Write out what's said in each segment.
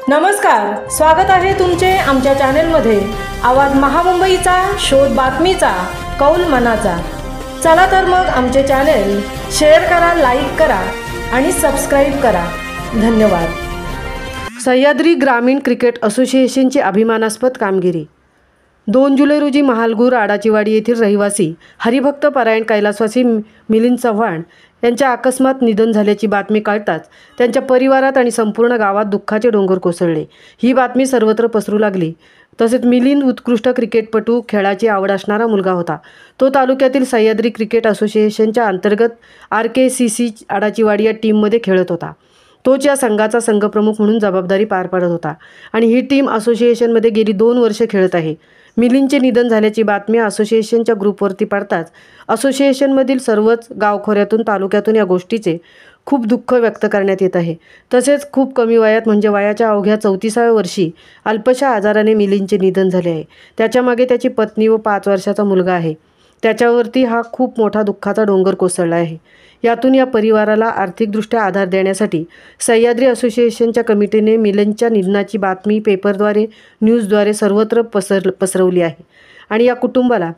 नमस्कार, स्वागत आहे तुमचे आमच्या चॅनलमध्ये। आवाज महामुंबईचा, शोध बातमीचा, कौल मनाचा। चला तर मग आमचे चॅनल शेअर करा, लाईक करा आणि सबस्क्राइब करा। धन्यवाद। सह्याद्री ग्रामीण क्रिकेट असोसिएशनची अभिमानास्पद कामगिरी। 2 जुलै रोजी महालगूर आडाचीवाडी येथील रहिवासी हरिभक्त परायण कैलासवासी मिलिंद चव्हाण यांच्या अकस्मात निधन झाल्याची बातमी कळताच त्यांच्या परिवारात आणि संपूर्ण गावात दुःखाचे डोंगर कोसळले। ही बातमी सर्वत्र पसरू लागली। तसेच मिलिंद उत्कृष्ट क्रिकेटपटू, खेळाची आवड असणारा मुलगा होता। तो तालुक्यातील सह्याद्री क्रिकेट असोसिएशनच्या अंतर्गत RKCC आडाचीवाडी या टीममध्ये खेळत होता। तोच या संघाचा संघप्रमुख म्हणून जबाबदारी पार पाडत होता आणि ही टीम असोसिएशनमध्ये गेली 2 वर्षे खेळत आहे। मिलिंदचे निधन झाल्याची बातमी असोसिएशनच्या ग्रुपवरती पडताच असोसिएशनमधील सर्वच गावखोऱ्यातून, तालुक्यातून या गोष्टीचे खूप दुःख व्यक्त करण्यात येत आहे। तसेच खूप कमी वयात म्हणजे वयाच्या अवघ्या 34व्या वर्षी अल्पशा आजाराने मिलिंदचे निधन झाले आहे। त्याच्यामागे त्याची पत्नी व 5 वर्षाचा मुलगा आहे। त्याच्यावरती हा खूप मोठा दुःखाचा डोंगर कोसळला आहे। यातून या परिवाराला आर्थिकदृष्ट्या आधार देण्यासाठी सह्याद्री असोसिएशनच्या कमिटीने मिलिंदच्या निधनाची बातमी पेपरद्वारे, न्यूजद्वारे सर्वत्र पसरवली आहे आणि या कुटुंबाला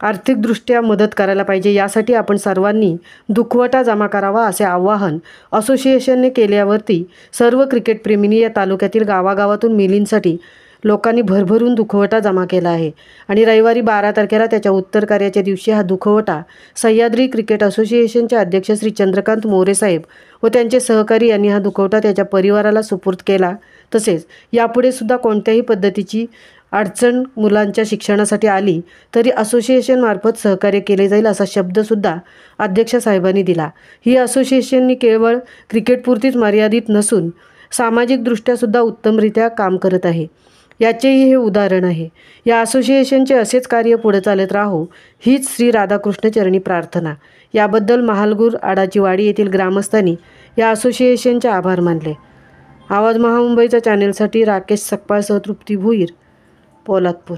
आर्थिकदृष्ट्या मदत करायला पाहिजे। यासाठी आपण सर्वांनी दुखवटा जमा करावा असे आवाहन असोसिएशनने केल्यावरती सर्व क्रिकेटप्रेमींनी या तालुक्यातील गावागावातून मिलिंदसाठी लोकांनी भरभरून दुखवटा जमा केला आहे आणि रविवारी 12 तारखेला त्याच्या उत्तर कार्याच्या दिवशी हा दुखवटा सह्याद्री क्रिकेट असोसिएशनचे अध्यक्ष श्री चंद्रकांत मोरे साहेब व त्यांचे सहकारी यांनी हा दुखवटा त्याच्या परिवाराला सुपूर्द केला। तसेच यापुढे सुद्धा कोणत्याही पद्धतीची अडचण मुलांच्या शिक्षणासाठी आली तरी असोसिएशनमार्फत सहकार्य केले जाईल असा शब्दसुद्धा अध्यक्ष साहेबांनी दिला। ही असोसिएशननी केवळ क्रिकेटपुरतीच मर्यादित नसून सामाजिकदृष्ट्यासुद्धा उत्तमरित्या काम करत आहे, याचेही हे उदाहरण आहे। या असोसिएशनचे असेच कार्य पुढे चालत राहो हीच श्री राधाकृष्ण चरणी प्रार्थना। याबद्दल महालगूर आडाचीवाडी येथील ग्रामस्थांनी या असोसिएशनचे आभार मानले। आवाज महामुंबईच्या चॅनेलसाठी राकेश सकपाळसह तृप्ती भुईर, पोलादपूर।